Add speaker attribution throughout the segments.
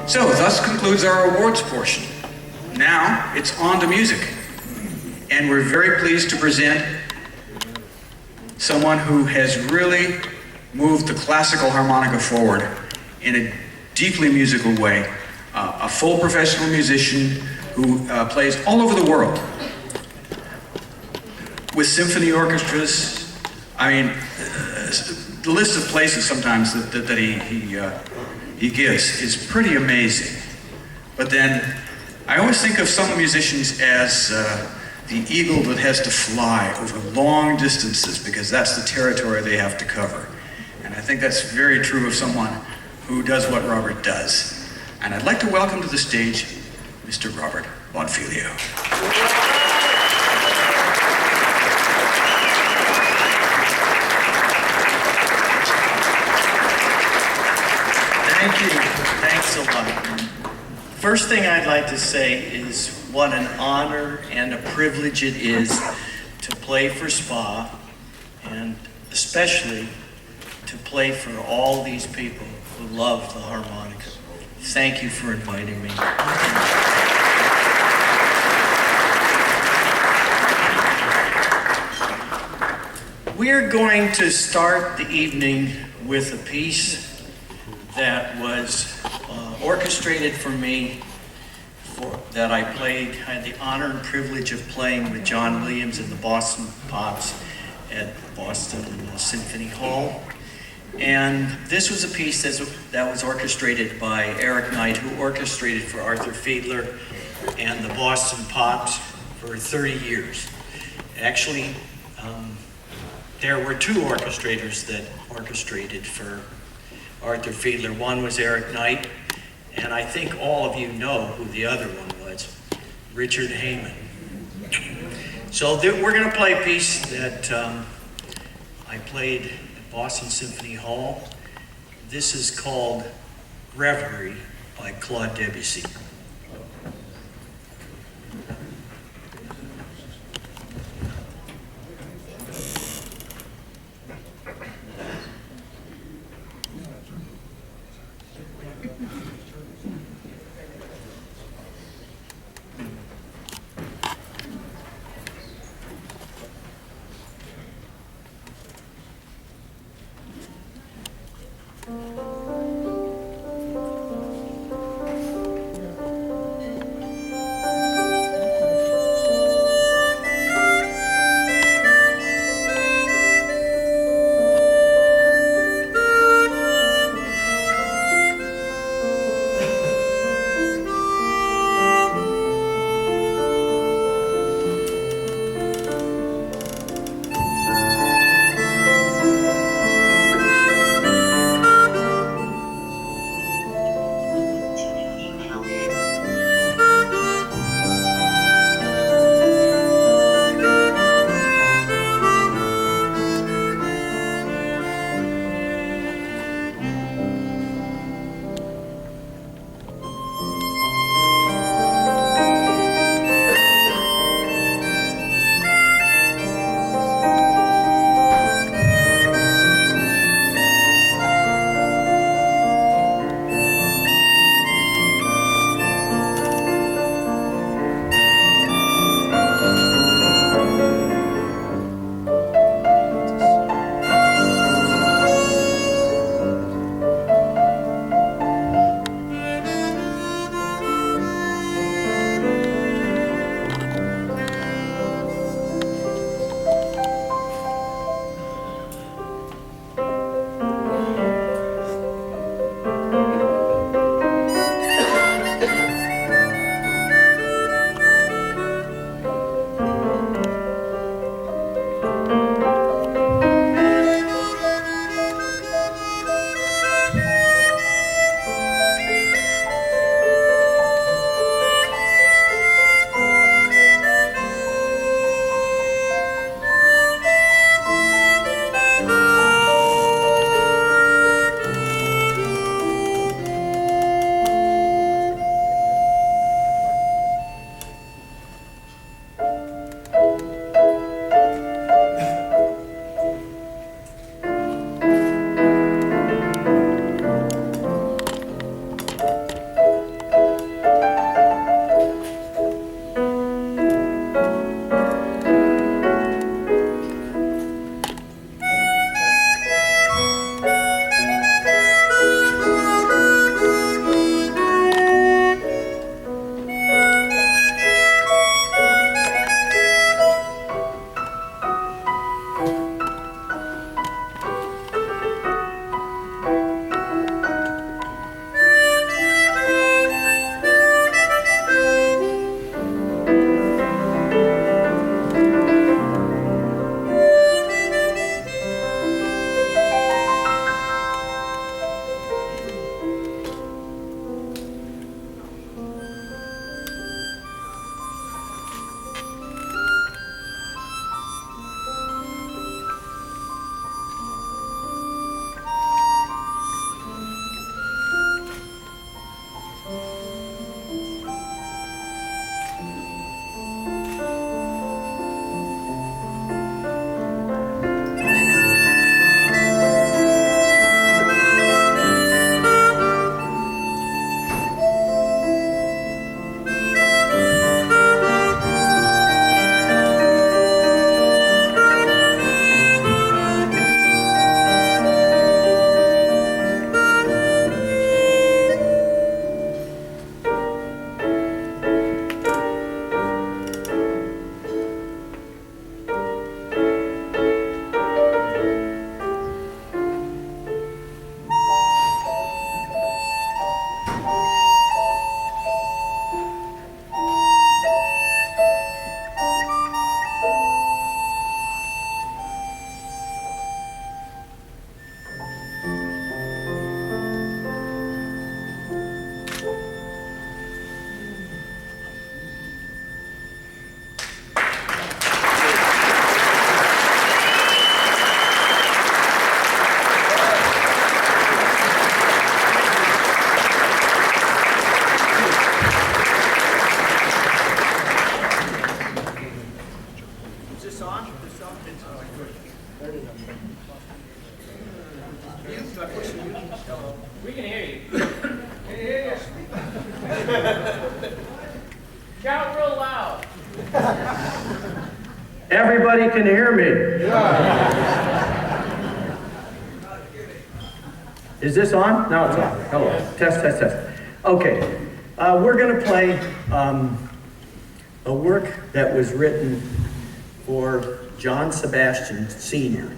Speaker 1: So, thus concludes our awards portion. Now, it's on to music. And we're very pleased to present someone who has really moved the classical harmonica forward in a deeply musical way. A full professional musician who plays all over the world with symphony orchestras. I mean, the list of places sometimes that he gives is pretty amazing. But then I always think of some musicians as the eagle that has to fly over long distances because that's the territory they have to cover. And I think that's very true of someone who does what Robert does. And I'd like to welcome to the stage Mr. Robert Bonfiglio.
Speaker 2: Thank you. Thanks a lot. First thing I'd like to say is what an honor and a privilege it is to play for SPAH, and especially to play for all these people who love the harmonica. Thank you for inviting me. We're going to start the evening with a piece that was orchestrated for me, that I had the honor and privilege of playing with John Williams and the Boston Pops at Boston Symphony Hall. And this was a piece that was orchestrated by Eric Knight, who orchestrated for Arthur Fiedler and the Boston Pops for 30 years. Actually, there were two orchestrators that orchestrated for Arthur Fiedler. One was Eric Knight, and I think all of you know who the other one was, Richard Heyman. So we're going to play a piece that I played at Boston Symphony Hall. This is called Reverie by Claude Debussy.
Speaker 3: We can hear you. Can you hear us? Shout real loud.
Speaker 2: Everybody can hear me. Is this on? No, it's on. Hello. Test, test, test. Okay. We're going to play a work that was written for John Sebastian Sr.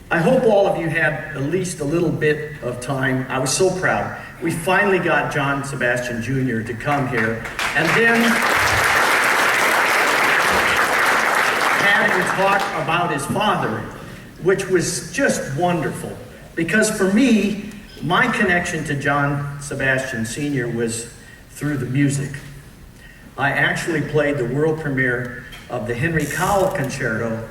Speaker 2: I hope all of you had at least a little bit of time. I was so proud. We finally got John Sebastian Jr. to come here, and then had him talk about his father, which was just wonderful. Because for me, my connection to John Sebastian Sr. was through the music. I actually played the world premiere of the Henry Cowell Concerto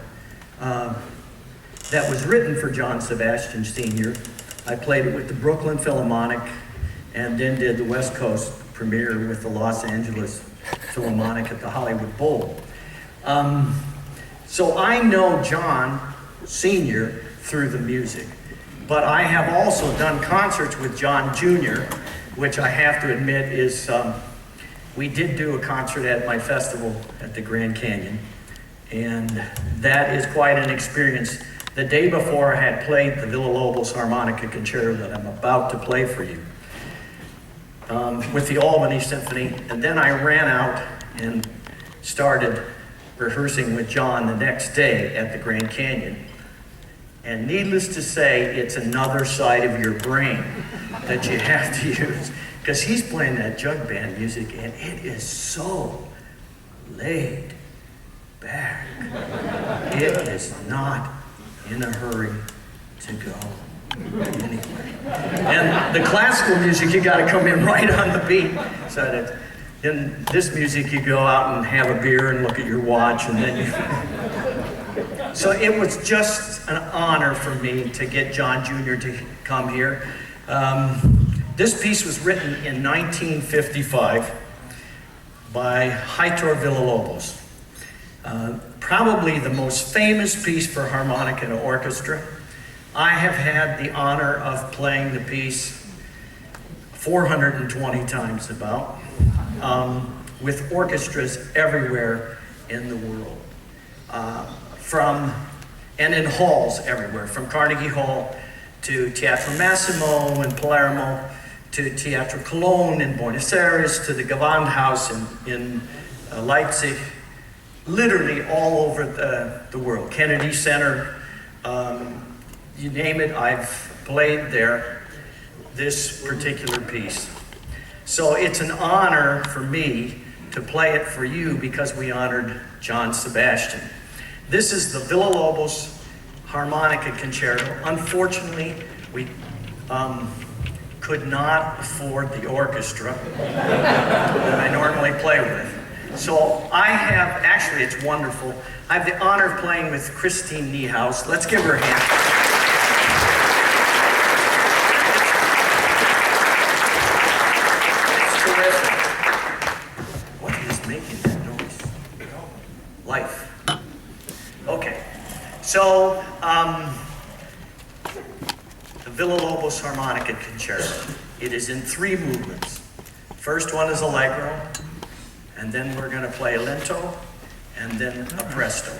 Speaker 2: that was written for John Sebastian Sr. I played it with the Brooklyn Philharmonic and then did the West Coast premiere with the Los Angeles Philharmonic at the Hollywood Bowl. So I know John Sr. through the music, but I have also done concerts with John Jr., which I have to admit is, we did do a concert at my festival at the Grand Canyon, and that is quite an experience. The day before I had played the Villa-Lobos Harmonica Concerto that I'm about to play for you with the Albany Symphony, and then I ran out and started rehearsing with John the next day at the Grand Canyon. And needless to say, it's another side of your brain that you have to use, because he's playing that jug band music and it is so laid back. It is not in a hurry to go anywhere. And the classical music, you got to come in right on the beat. So that in this music, you go out and have a beer and look at your watch, and then you. So it was just an honor for me to get John Jr. to come here. This piece was written in 1955 by Heitor Villa-Lobos. Probably the most famous piece for harmonica and orchestra. I have had the honor of playing the piece 420 times about, with orchestras everywhere in the world. And in halls everywhere, from Carnegie Hall to Teatro Massimo in Palermo, to Teatro Cologne in Buenos Aires, to the Gewandhaus in Leipzig, literally all over the world. Kennedy Center, you name it, I've played there, this particular piece. So it's an honor for me to play it for you because we honored John Sebastian. This is the Villa-Lobos Harmonica Concerto. Unfortunately, we could not afford the orchestra that I normally play with. So I have, actually it's wonderful, I have the honor of playing with Christine Niehaus. Let's give her a hand. So, the Villa-Lobos Harmonica Concerto. It is in 3 movements. First one is allegro, and then we're going to play lento, and then a presto.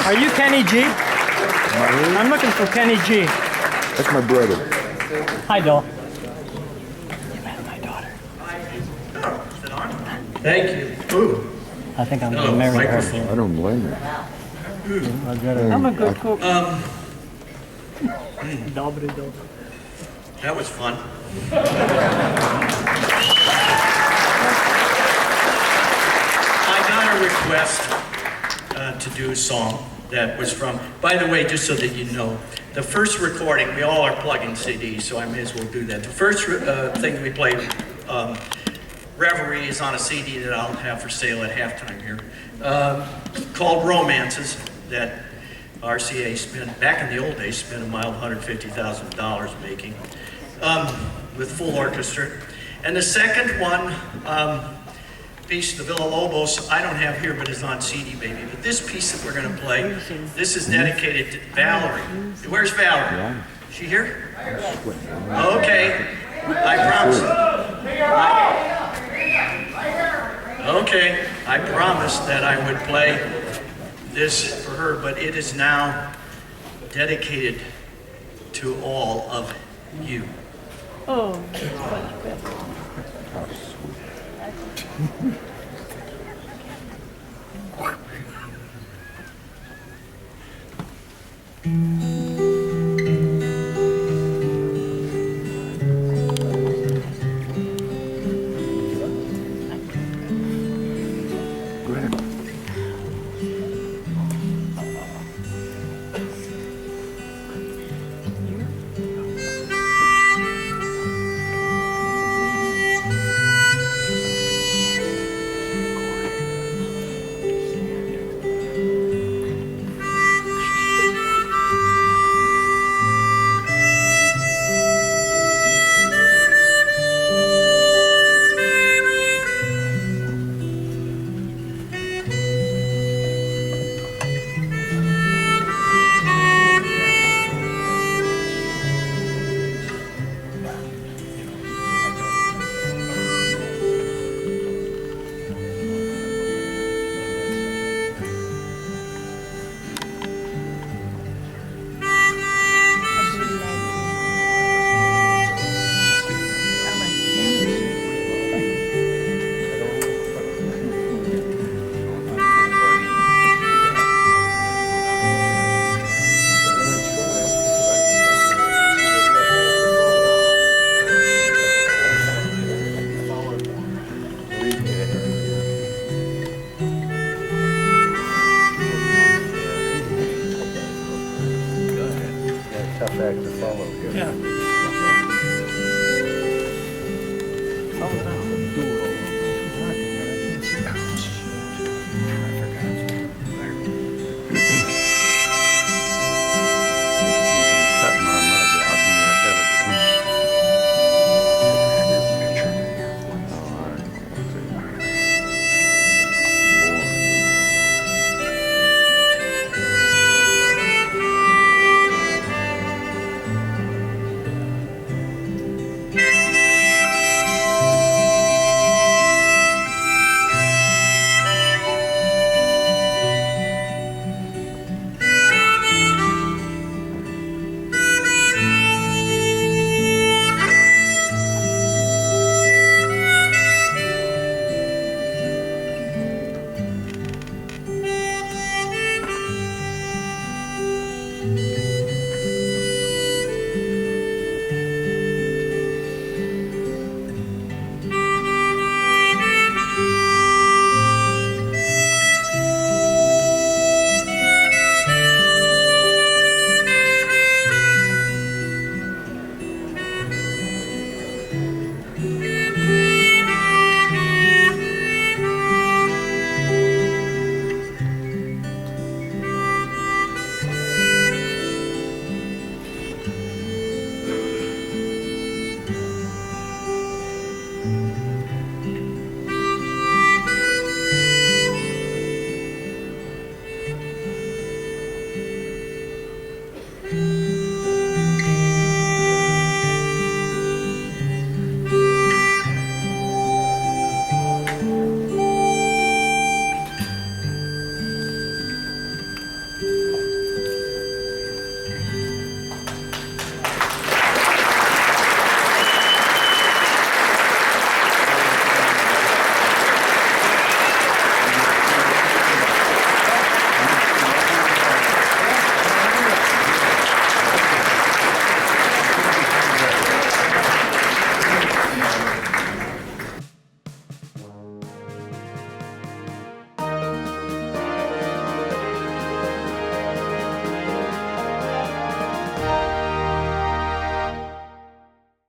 Speaker 4: Are you Kenny G? I'm looking for Kenny G.
Speaker 5: That's my brother.
Speaker 4: Hi, Dol. You met my daughter.
Speaker 2: Is it on? Thank you. Ooh.
Speaker 4: I think I'm going to marry her.
Speaker 5: I don't blame you.
Speaker 4: I'm a good cook. Dobry.
Speaker 2: That was fun. I got a request to do a song that was from, by the way, just so that you know, the first recording, we all are plugging CDs, so I may as well do that. The first thing we played, Reverie, is on a CD that I'll have for sale at halftime here, called Romances, that RCA spent, back in the old days, spent a mild $150,000 making, with full orchestra. And the second one, piece, the Villa-Lobos, I don't have here, but is on CD, baby. But this piece that we're going to play, this is dedicated to Valerie. Where's Valerie? Is she here? Okay, I promise. Okay, I promised that I would play this for her, but it is now dedicated to all of you.
Speaker 4: Oh.
Speaker 5: How sweet.